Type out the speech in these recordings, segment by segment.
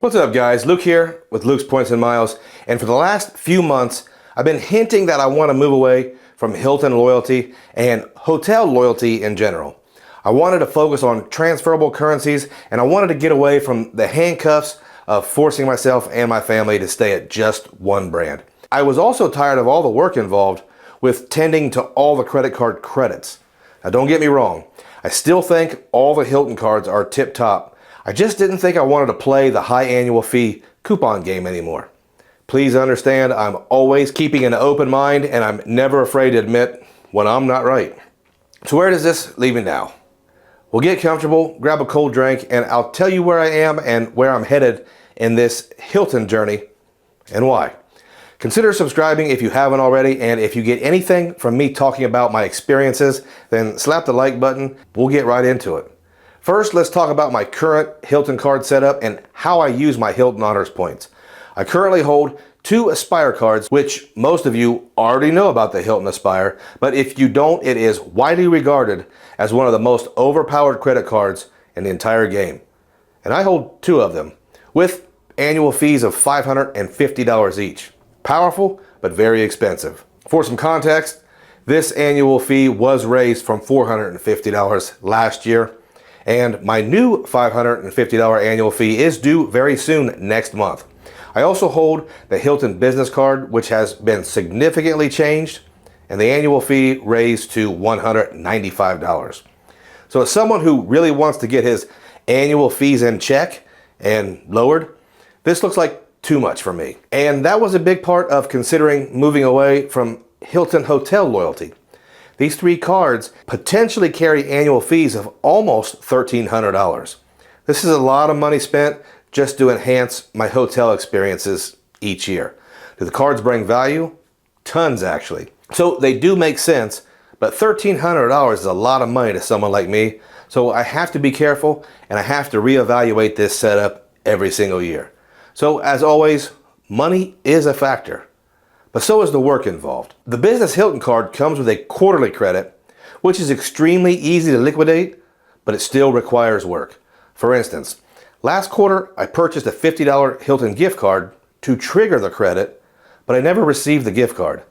What's up guys, Luke here with Luke's Points and Miles, and for the last few months I've been hinting that I want to move away from Hilton loyalty and hotel loyalty in general. I wanted to focus on transferable currencies, and I wanted to get away from the handcuffs of forcing myself and my family to stay at just one brand. I was also tired of all the work involved with tending to all the credit card credits. Now don't get me wrong, I still think all the Hilton cards are tip top. I just didn't think I wanted to play the high annual fee coupon game anymore. Please understand, I'm always keeping an open mind, and I'm never afraid to admit when I'm not right. So where does this leave me now? Well, get comfortable, grab a cold drink, and I'll tell you where I am and where I'm headed in this Hilton journey and why. Consider subscribing if you haven't already, and if you get anything from me talking about my experiences, then slap the like button. We'll get right into it. First, let's talk about my current Hilton card setup and how I use my Hilton Honors points. I currently hold 2 Aspire cards, which most of you already know about the Hilton Aspire, but if you don't, it is widely regarded as one of the most overpowered credit cards in the entire game. And I hold 2 of them, with annual fees of $550 each. Powerful, but very expensive. For some context, this annual fee was raised from $450 last year. And my new $550 annual fee is due very soon next month. I also hold the Hilton Business Card, which has been significantly changed, and the annual fee raised to $195. So as someone who really wants to get his annual fees in check and lowered, this looks like too much for me. And that was a big part of considering moving away from Hilton Hotel loyalty. These 3 cards potentially carry annual fees of almost $1,300. This is a lot of money spent just to enhance my hotel experiences each year. Do the cards bring value? Tons, actually. So they do make sense, but $1,300 is a lot of money to someone like me. So I have to be careful, and I have to reevaluate this setup every single year. So as always, money is a factor. But so is the work involved. The Business Hilton card comes with a quarterly credit, which is extremely easy to liquidate, but it still requires work. For instance, last quarter I purchased a $50 Hilton gift card to trigger the credit, but I never received the gift card.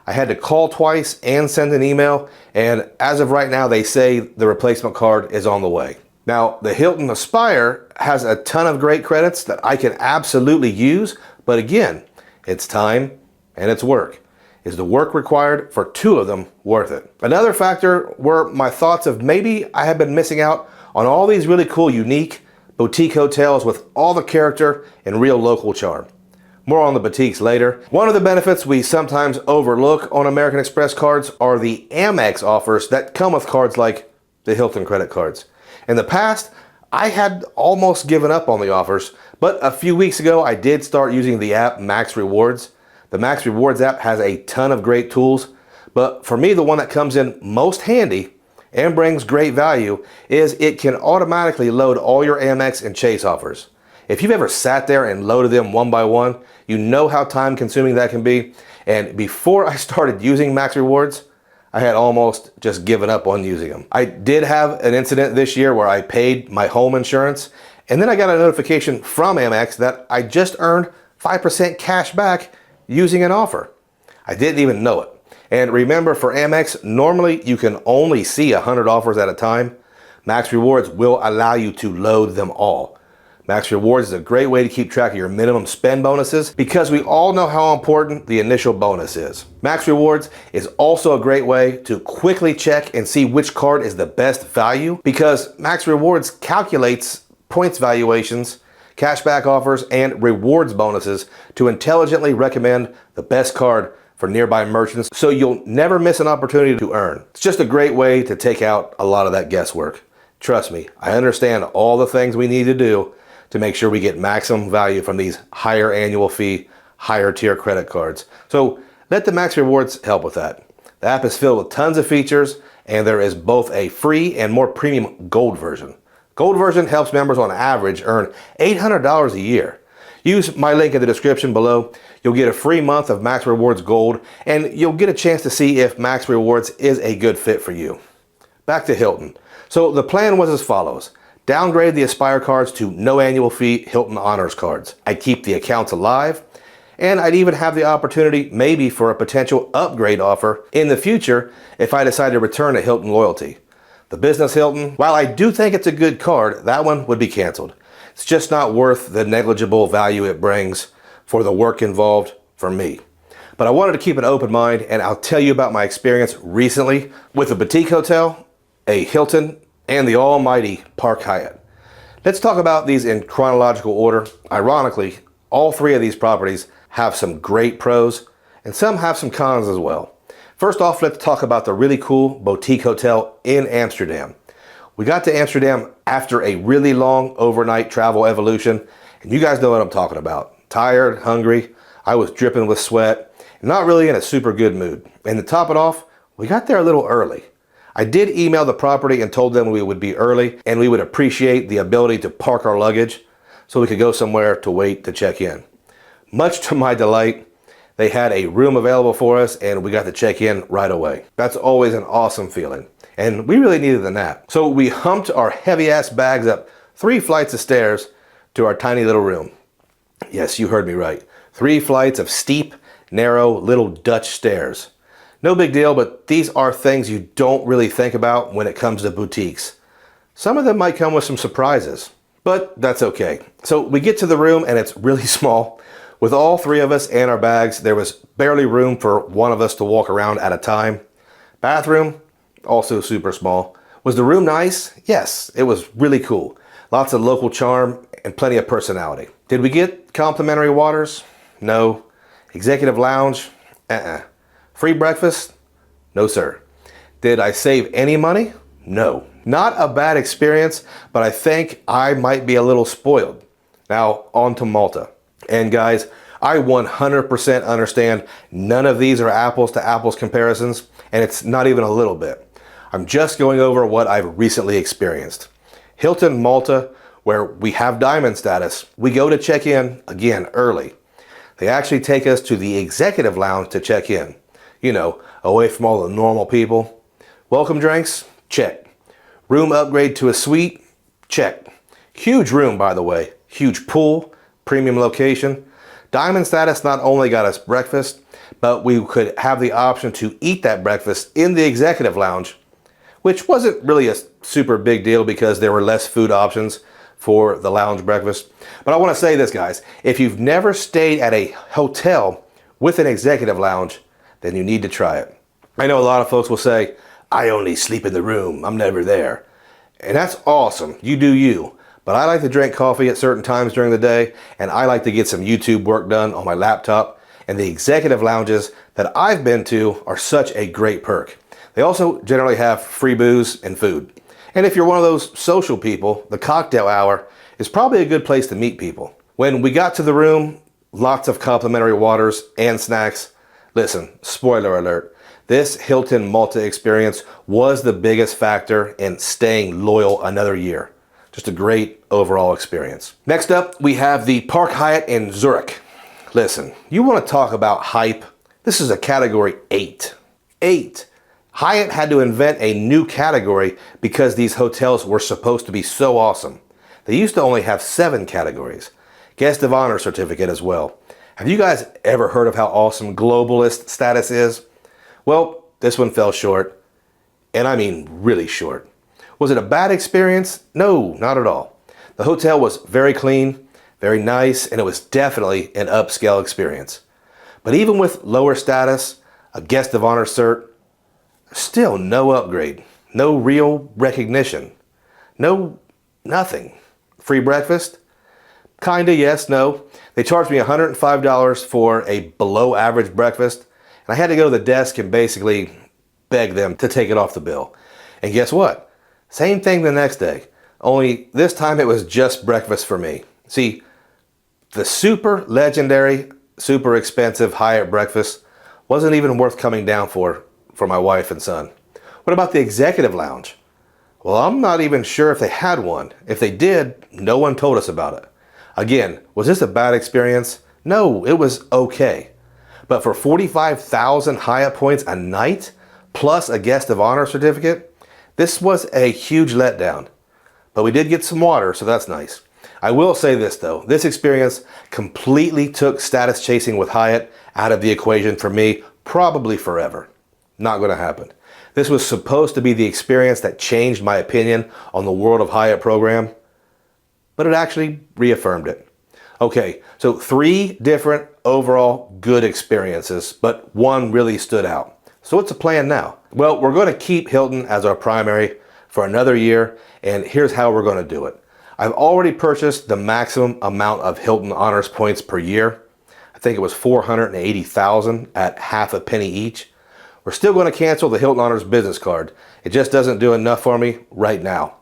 I had to call twice and send an email, and as of right now they say the replacement card is on the way. Now, the Hilton Aspire has a ton of great credits that I can absolutely use, but again, it's time and it's work. Is the work required for 2 of them worth it? Another factor were my thoughts of maybe I have been missing out on all these really cool, unique boutique hotels with all the character and real local charm. More on the boutiques later. One of the benefits we sometimes overlook on American Express cards are the Amex offers that come with cards like the Hilton credit cards. In the past, I had almost given up on the offers, but a few weeks ago I did start using the app Max Rewards. The Max Rewards app has a ton of great tools, but for me the one that comes in most handy and brings great value is it can automatically load all your Amex and Chase offers. If you've ever sat there and loaded them one by one, you know how time consuming that can be. And before I started using Max Rewards, I had almost just given up on using them. I did have an incident this year where I paid my home insurance, and then I got a notification from Amex that I just earned 5% cash back using an offer. I didn't even know it. And remember, for Amex, normally you can only see 100 offers at a time. Max Rewards will allow you to load them all. Max Rewards is a great way to keep track of your minimum spend bonuses because we all know how important the initial bonus is. Max Rewards is also a great way to quickly check and see which card is the best value because Max Rewards calculates points valuations, cashback offers, and rewards bonuses to intelligently recommend the best card for nearby merchants so you'll never miss an opportunity to earn. It's just a great way to take out a lot of that guesswork. Trust me, I understand all the things we need to do to make sure we get maximum value from these higher annual fee, higher tier credit cards. So let the Max Rewards help with that. The app is filled with tons of features, and there is both a free and more premium gold version. Gold version helps members on average earn $800 a year. Use my link in the description below. You'll get a free month of Max Rewards Gold, and you'll get a chance to see if Max Rewards is a good fit for you. Back to Hilton. So the plan was as follows. downgrade the Aspire cards to no annual fee Hilton Honors cards. I'd keep the accounts alive, and I'd even have the opportunity maybe for a potential upgrade offer in the future if I decide to return to Hilton Loyalty. The Business Hilton, while I do think it's a good card, that one would be canceled. It's just not worth the negligible value it brings for the work involved for me. But I wanted to keep an open mind, and I'll tell you about my experience recently with a boutique hotel, a Hilton, and the almighty Park Hyatt. Let's talk about these in chronological order. Ironically, all three of these properties have some great pros, and some have some cons as well. First off, let's talk about the really cool boutique hotel in Amsterdam. We got to Amsterdam after a really long overnight travel evolution, and you guys know what I'm talking about. Tired, hungry, I was dripping with sweat, and not really in a super good mood. And to top it off, we got there a little early. I did email the property and told them we would be early, and we would appreciate the ability to park our luggage so we could go somewhere to wait to check in. Much to my delight, they had a room available for us, and we got to check in right away. That's always an awesome feeling, and we really needed a nap. So we humped our heavy-ass bags up 3 flights of stairs to our tiny little room. Yes, you heard me right. 3 flights of steep, narrow, little Dutch stairs. No big deal, but these are things you don't really think about when it comes to boutiques. Some of them might come with some surprises, but that's okay. So we get to the room, and it's really small. With all 3 of us and our bags, there was barely room for one of us to walk around at a time. Bathroom, also super small. Was the room nice? Yes, it was really cool. Lots of local charm and plenty of personality. Did we get complimentary waters? No. Executive lounge? Free breakfast? No, sir. Did I save any money? No. Not a bad experience, but I think I might be a little spoiled. Now, on to Malta. And guys, I 100% understand none of these are apples to apples comparisons, and it's not even a little bit. I'm just going over what I've recently experienced. Hilton Malta, where we have diamond status, we go to check in, again, early. They actually take us to the executive lounge to check in. You know, away from all the normal people. Welcome drinks? Check. Room upgrade to a suite? Check. Huge room, by the way. Huge pool. Premium location. Diamond status not only got us breakfast, but we could have the option to eat that breakfast in the executive lounge, which wasn't really a super big deal because there were less food options for the lounge breakfast. But I want to say this, guys, if you've never stayed at a hotel with an executive lounge, then you need to try it. I know a lot of folks will say, I only sleep in the room, I'm never there. And that's awesome, you do you. But I like to drink coffee at certain times during the day, and I like to get some YouTube work done on my laptop, and the executive lounges that I've been to are such a great perk. They also generally have free booze and food. And if you're one of those social people, the cocktail hour is probably a good place to meet people. When we got to the room, lots of complimentary waters and snacks. Listen, spoiler alert, this Hilton Malta experience was the biggest factor in staying loyal another year. Just a great overall experience. Next up, we have the Park Hyatt in Zurich. Listen, you want to talk about hype? This is a category 8. 8. Hyatt had to invent a new category because these hotels were supposed to be so awesome. They used to only have 7 categories. Guest of Honor certificate as well. Have you guys ever heard of how awesome globalist status is? Well, this one fell short, and I mean really short. Was it a bad experience? No, not at all. The hotel was very clean, very nice, and it was definitely an upscale experience. But even with lower status, a guest of honor cert, still no upgrade, no real recognition, nothing. Free breakfast? Kinda, yes, no. They charged me $105 for a below average breakfast, and I had to go to the desk and basically beg them to take it off the bill. And guess what? Same thing the next day, only this time it was just breakfast for me. See, the super legendary, super expensive Hyatt breakfast wasn't even worth coming down for my wife and son. What about the executive lounge? Well, I'm not even sure if they had one. If they did, no one told us about it. Again, was this a bad experience? No, it was okay. But for 45,000 Hyatt points a night, plus a guest of honor certificate, this was a huge letdown. but we did get some water, so that's nice. I will say this though, this experience completely took status chasing with Hyatt out of the equation for me, probably forever. Not going to happen. This was supposed to be the experience that changed my opinion on the World of Hyatt program, but it actually reaffirmed it. Okay, so 3 different overall good experiences, but one really stood out. So what's the plan now? Well, we're going to keep Hilton as our primary for another year, and here's how we're going to do it. I've already purchased the maximum amount of Hilton Honors points per year. I think it was 480,000 at half a penny each. We're still going to cancel the Hilton Honors business card. It just doesn't do enough for me right now.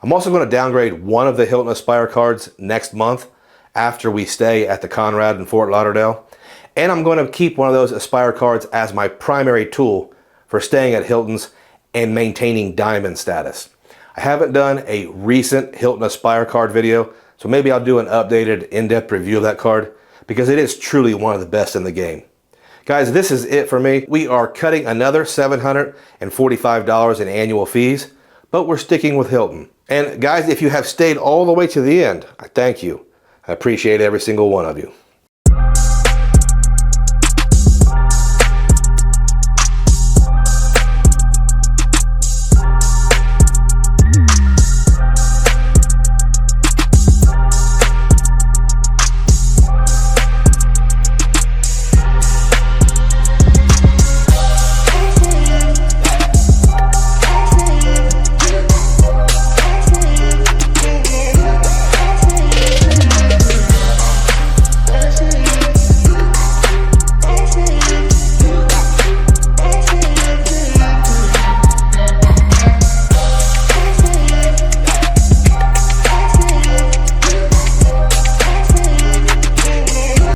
I'm also going to downgrade one of the Hilton Aspire cards next month after we stay at the Conrad in Fort Lauderdale. And I'm going to keep one of those Aspire cards as my primary tool for staying at Hilton's and maintaining diamond status. I haven't done a recent Hilton Aspire card video, so maybe I'll do an updated in-depth review of that card because it is truly one of the best in the game. Guys, this is it for me. We are cutting another $745 in annual fees, but we're sticking with Hilton. And guys, if you have stayed all the way to the end, I thank you. I appreciate every single one of you.